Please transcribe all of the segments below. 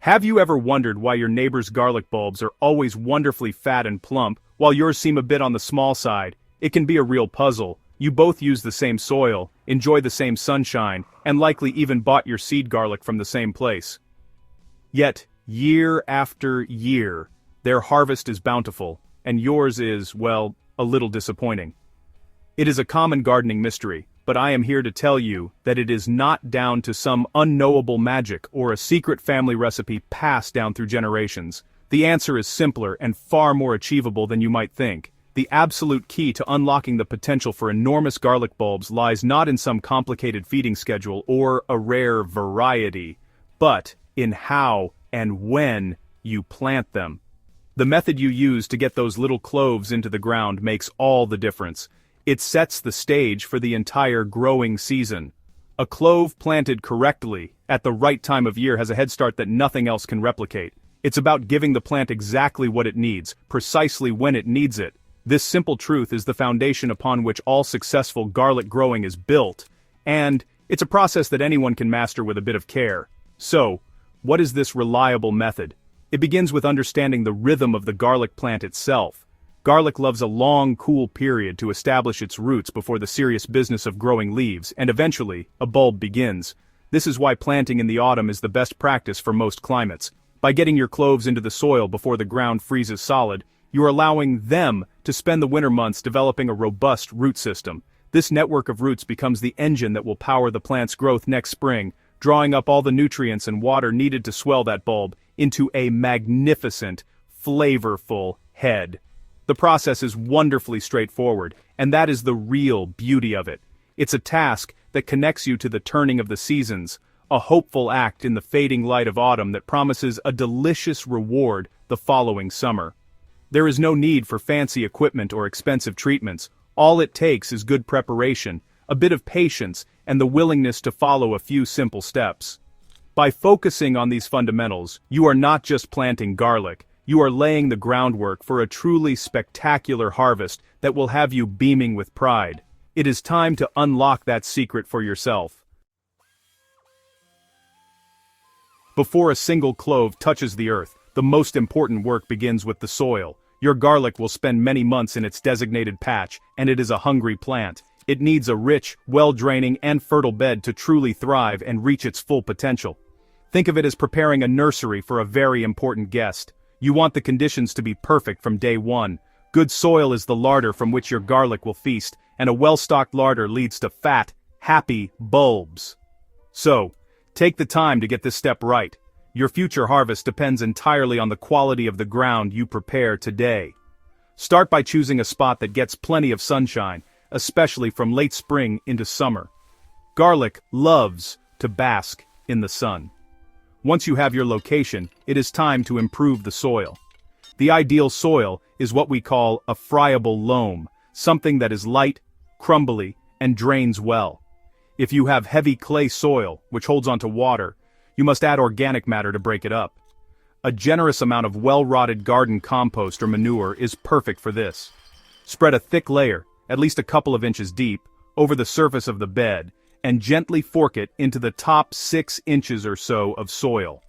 Have you ever wondered why your neighbor's garlic bulbs are always wonderfully fat and plump, while yours seem a bit on the small side? It can be a real puzzle. You both use the same soil, enjoy the same sunshine, and likely even bought your seed garlic from the same place. Yet, year after year, their harvest is bountiful, and yours is, well, a little disappointing. It is a common gardening mystery, but I am here to tell you that it is not down to some unknowable magic or a secret family recipe passed down through generations. The answer is simpler and far more achievable than you might think. The absolute key to unlocking the potential for enormous garlic bulbs lies not in some complicated feeding schedule or a rare variety, but in how and when you plant them. The method you use to get those little cloves into the ground makes all the difference. It sets the stage for the entire growing season. A clove planted correctly, at the right time of year, has a head start that nothing else can replicate. It's about giving the plant exactly what it needs, precisely when it needs it. This simple truth is the foundation upon which all successful garlic growing is built, and it's a process that anyone can master with a bit of care. So, what is this reliable method? It begins with understanding the rhythm of the garlic plant itself. Garlic loves a long, cool period to establish its roots before the serious business of growing leaves, and eventually, a bulb begins. This is why planting in the autumn is the best practice for most climates. By getting your cloves into the soil before the ground freezes solid, you are allowing them to spend the winter months developing a robust root system. This network of roots becomes the engine that will power the plant's growth next spring, drawing up all the nutrients and water needed to swell that bulb into a magnificent, flavorful head. The process is wonderfully straightforward, and that is the real beauty of it. It's a task that connects you to the turning of the seasons, a hopeful act in the fading light of autumn that promises a delicious reward the following summer. There is no need for fancy equipment or expensive treatments. All it takes is good preparation, a bit of patience, and the willingness to follow a few simple steps. By focusing on these fundamentals, you are not just planting garlic, you are laying the groundwork for a truly spectacular harvest that will have you beaming with pride. It is time to unlock that secret for yourself. Before a single clove touches the earth, the most important work begins with the soil. Your garlic will spend many months in its designated patch, and it is a hungry plant. It needs a rich, well-draining, and fertile bed to truly thrive and reach its full potential. Think of it as preparing a nursery for a very important guest. You want the conditions to be perfect from day one. Good soil is the larder from which your garlic will feast, and a well-stocked larder leads to fat, happy bulbs. So, take the time to get this step right. Your future harvest depends entirely on the quality of the ground you prepare today. Start by choosing a spot that gets plenty of sunshine, especially from late spring into summer. Garlic loves to bask in the sun. Once you have your location, it is time to improve the soil. The ideal soil is what we call a friable loam, something that is light, crumbly, and drains well. If you have heavy clay soil, which holds onto water, you must add organic matter to break it up. A generous amount of well-rotted garden compost or manure is perfect for this. Spread a thick layer, at least a couple of inches deep, over the surface of the bed, and gently fork it into the top 6 inches or so of soil.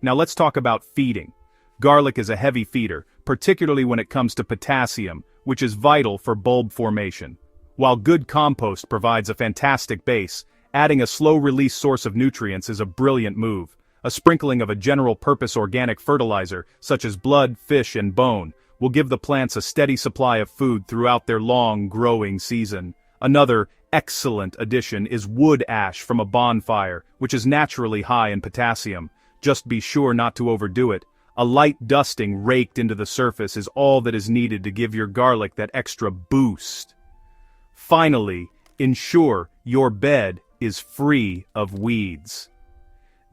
Now let's talk about feeding. Garlic is a heavy feeder, particularly when it comes to potassium, which is vital for bulb formation. While good compost provides a fantastic base, adding a slow-release source of nutrients is a brilliant move. A sprinkling of a general-purpose organic fertilizer, such as blood, fish, and bone, will give the plants a steady supply of food throughout their long growing season. Another excellent addition is wood ash from a bonfire, which is naturally high in potassium. Just be sure not to overdo it. A light dusting raked into the surface is all that is needed to give your garlic that extra boost. Finally, ensure your bed is free of weeds.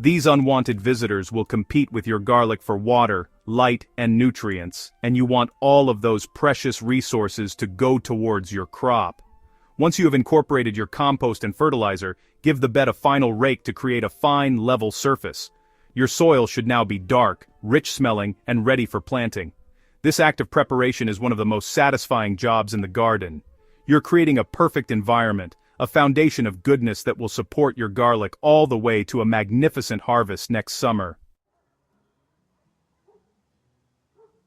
These unwanted visitors will compete with your garlic for water, light, and nutrients, and you want all of those precious resources to go towards your crop. Once you have incorporated your compost and fertilizer, give the bed a final rake to create a fine, level surface. Your soil should now be dark, rich-smelling, and ready for planting. This act of preparation is one of the most satisfying jobs in the garden. You're creating a perfect environment, a foundation of goodness that will support your garlic all the way to a magnificent harvest next summer.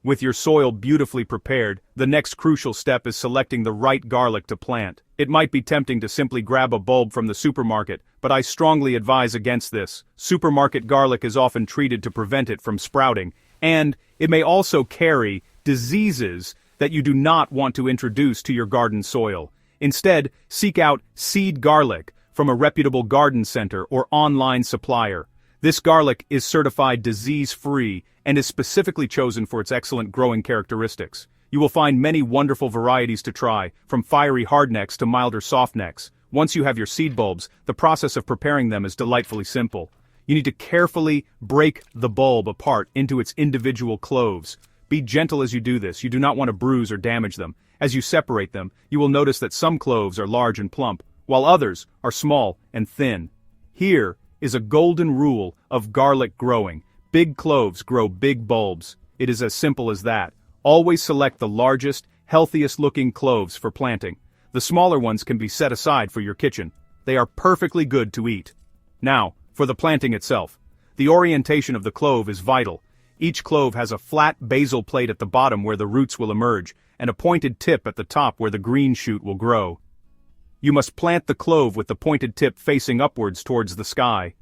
With your soil beautifully prepared, the next crucial step is selecting the right garlic to plant. It might be tempting to simply grab a bulb from the supermarket, but I strongly advise against this. Supermarket garlic is often treated to prevent it from sprouting, and it may also carry diseases that you do not want to introduce to your garden soil. Instead, seek out seed garlic from a reputable garden center or online supplier. This garlic is certified disease-free and is specifically chosen for its excellent growing characteristics. You will find many wonderful varieties to try, from fiery hardnecks to milder softnecks. Once you have your seed bulbs, the process of preparing them is delightfully simple. You need to carefully break the bulb apart into its individual cloves. Be gentle as you do this. You do not want to bruise or damage them. As you separate them, you will notice that some cloves are large and plump, while others are small and thin. Here is a golden rule of garlic growing. Big cloves grow big bulbs. It is as simple as that. Always select the largest, healthiest-looking cloves for planting. The smaller ones can be set aside for your kitchen. They are perfectly good to eat. Now, for the planting itself. The orientation of the clove is vital. Each clove has a flat basal plate at the bottom where the roots will emerge, and a pointed tip at the top where the green shoot will grow. You must plant the clove with the pointed tip facing upwards towards the sky.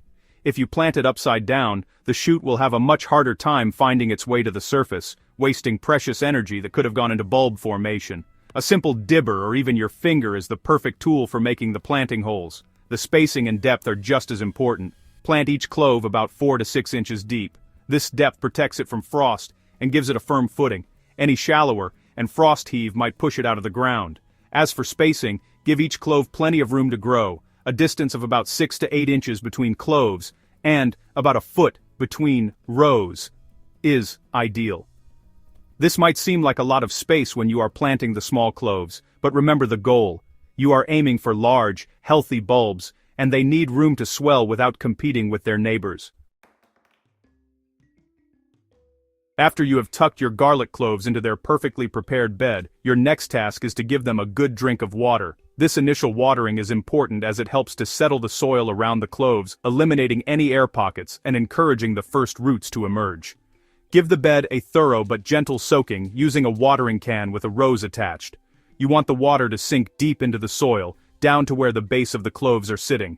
If you plant it upside down, the shoot will have a much harder time finding its way to the surface, wasting precious energy that could have gone into bulb formation. A simple dibber or even your finger is the perfect tool for making the planting holes. The spacing and depth are just as important. Plant each clove about 4 to 6 inches deep. This depth protects it from frost and gives it a firm footing. Any shallower, and frost heave might push it out of the ground. As for spacing, give each clove plenty of room to grow, a distance of about 6 to 8 inches between cloves, and about a foot between rows is ideal. This might seem like a lot of space when you are planting the small cloves, but remember the goal. You are aiming for large, healthy bulbs, and they need room to swell without competing with their neighbors. After you have tucked your garlic cloves into their perfectly prepared bed, your next task is to give them a good drink of water. This initial watering is important as it helps to settle the soil around the cloves, eliminating any air pockets and encouraging the first roots to emerge. Give the bed a thorough but gentle soaking using a watering can with a rose attached. You want the water to sink deep into the soil, down to where the base of the cloves are sitting.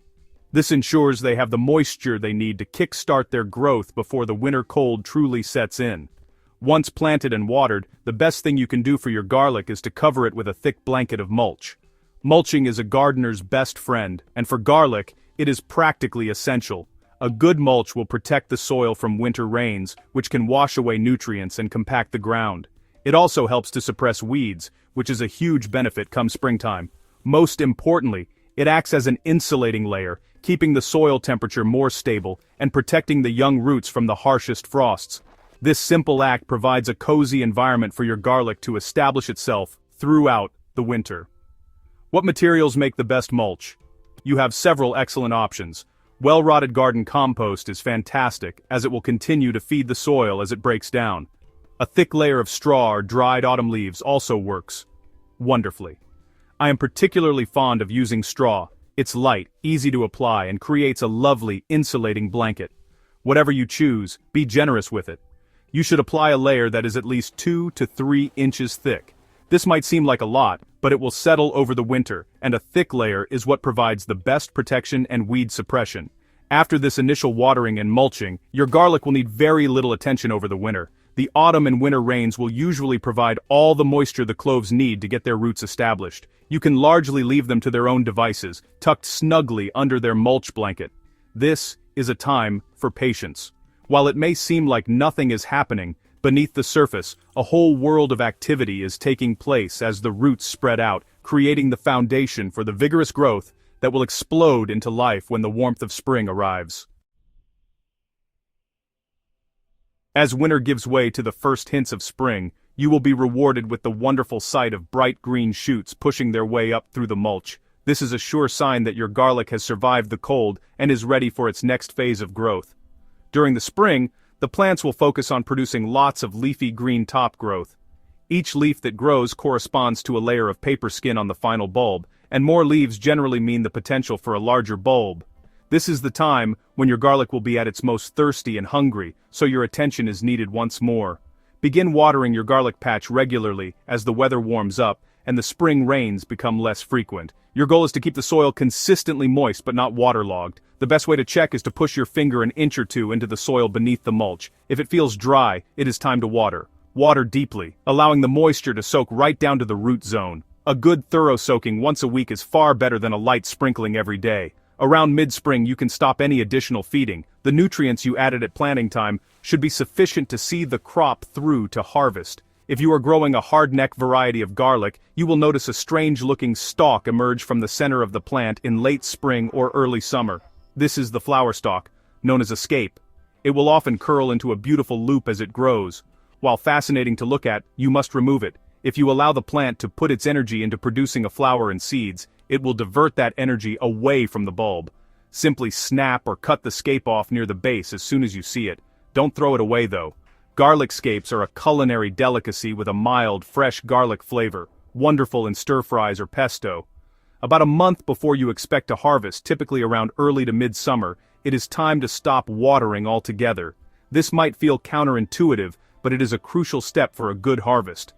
This ensures they have the moisture they need to kickstart their growth before the winter cold truly sets in. Once planted and watered, the best thing you can do for your garlic is to cover it with a thick blanket of mulch. Mulching is a gardener's best friend, and for garlic, it is practically essential. A good mulch will protect the soil from winter rains, which can wash away nutrients and compact the ground. It also helps to suppress weeds, which is a huge benefit come springtime. Most importantly, it acts as an insulating layer, keeping the soil temperature more stable and protecting the young roots from the harshest frosts. This simple act provides a cozy environment for your garlic to establish itself throughout the winter. What materials make the best mulch? You have several excellent options. Well-rotted garden compost is fantastic, as it will continue to feed the soil as it breaks down. A thick layer of straw or dried autumn leaves also works wonderfully. I am particularly fond of using straw. It's light, easy to apply, and creates a lovely, insulating blanket. Whatever you choose, be generous with it. You should apply a layer that is at least 2 to 3 inches thick. This might seem like a lot, but it will settle over the winter, and a thick layer is what provides the best protection and weed suppression. After this initial watering and mulching, your garlic will need very little attention over the winter. The autumn and winter rains will usually provide all the moisture the cloves need to get their roots established. You can largely leave them to their own devices, tucked snugly under their mulch blanket. This is a time for patience. While it may seem like nothing is happening, beneath the surface, a whole world of activity is taking place as the roots spread out, creating the foundation for the vigorous growth that will explode into life when the warmth of spring arrives. As winter gives way to the first hints of spring, you will be rewarded with the wonderful sight of bright green shoots pushing their way up through the mulch. This is a sure sign that your garlic has survived the cold and is ready for its next phase of growth. During the spring, the plants will focus on producing lots of leafy green top growth. Each leaf that grows corresponds to a layer of paper skin on the final bulb, and more leaves generally mean the potential for a larger bulb. This is the time when your garlic will be at its most thirsty and hungry, so your attention is needed once more. Begin watering your garlic patch regularly as the weather warms up and the spring rains become less frequent. Your goal is to keep the soil consistently moist but not waterlogged. The best way to check is to push your finger an inch or two into the soil beneath the mulch. If it feels dry, it is time to water. Water deeply, allowing the moisture to soak right down to the root zone. A good thorough soaking once a week is far better than a light sprinkling every day. Around mid-spring you can stop any additional feeding. The nutrients you added at planting time should be sufficient to see the crop through to harvest. If you are growing a hardneck variety of garlic, you will notice a strange-looking stalk emerge from the center of the plant in late spring or early summer. This is the flower stalk, known as a scape. It will often curl into a beautiful loop as it grows. While fascinating to look at, you must remove it. If you allow the plant to put its energy into producing a flower and seeds, it will divert that energy away from the bulb. Simply snap or cut the scape off near the base as soon as you see it. Don't throw it away though. Garlic scapes are a culinary delicacy with a mild, fresh garlic flavor, wonderful in stir-fries or pesto. About a month before you expect to harvest, typically around early to mid-summer, it is time to stop watering altogether. This might feel counterintuitive, but it is a crucial step for a good harvest.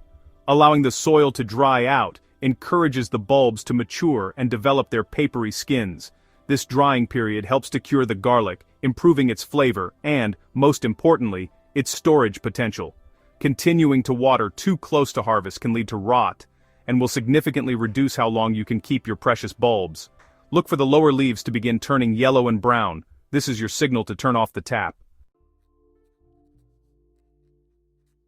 Allowing the soil to dry out encourages the bulbs to mature and develop their papery skins. This drying period helps to cure the garlic, improving its flavor and, most importantly, its storage potential. Continuing to water too close to harvest can lead to rot, and will significantly reduce how long you can keep your precious bulbs. Look for the lower leaves to begin turning yellow and brown. This is your signal to turn off the tap.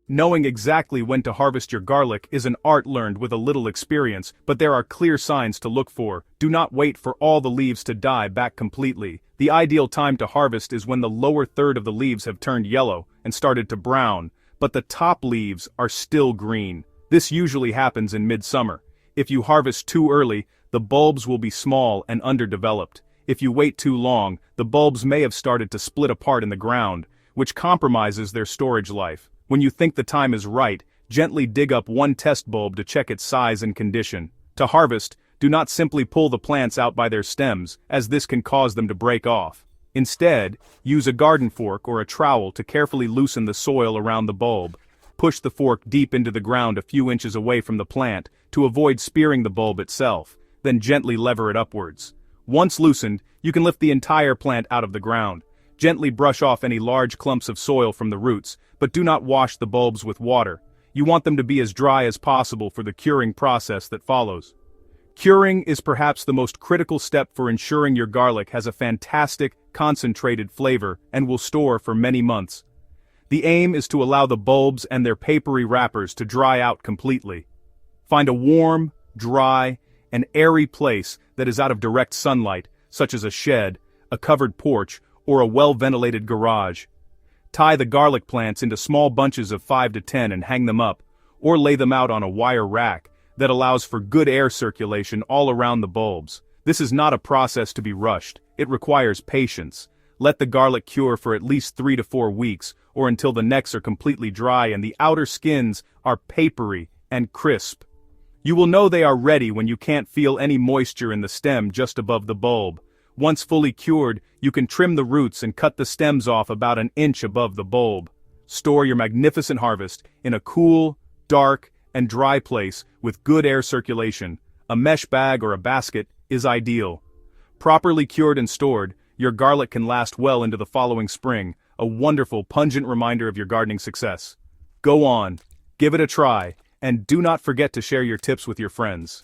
Knowing exactly when to harvest your garlic is an art learned with a little experience, but there are clear signs to look for. Do not wait for all the leaves to die back completely. The ideal time to harvest is when the lower third of the leaves have turned yellow and started to brown, but the top leaves are still green. This usually happens in midsummer. If you harvest too early, the bulbs will be small and underdeveloped. If you wait too long, the bulbs may have started to split apart in the ground, which compromises their storage life. When you think the time is right, gently dig up one test bulb to check its size and condition. To harvest, do not simply pull the plants out by their stems, as this can cause them to break off. Instead, use a garden fork or a trowel to carefully loosen the soil around the bulb. Push the fork deep into the ground a few inches away from the plant to avoid spearing the bulb itself, then gently lever it upwards. Once loosened, you can lift the entire plant out of the ground. Gently brush off any large clumps of soil from the roots, but do not wash the bulbs with water. You want them to be as dry as possible for the curing process that follows. Curing is perhaps the most critical step for ensuring your garlic has a fantastic, concentrated flavor and will store for many months. The aim is to allow the bulbs and their papery wrappers to dry out completely. Find a warm, dry, and airy place that is out of direct sunlight, such as a shed, a covered porch, or a well-ventilated garage. Tie the garlic plants into small bunches of 5 to 10 and hang them up, or lay them out on a wire rack that allows for good air circulation all around the bulbs. This is not a process to be rushed. It requires patience. Let the garlic cure for at least 3 to 4 weeks, or until the necks are completely dry and the outer skins are papery and crisp. You will know they are ready when you can't feel any moisture in the stem just above the bulb. Once fully cured, you can trim the roots and cut the stems off about an inch above the bulb. Store your magnificent harvest in a cool, dark, and dry place with good air circulation. A mesh bag or a basket is ideal. Properly cured and stored, your garlic can last well into the following spring, a wonderful, pungent reminder of your gardening success. Go on, give it a try, and do not forget to share your tips with your friends.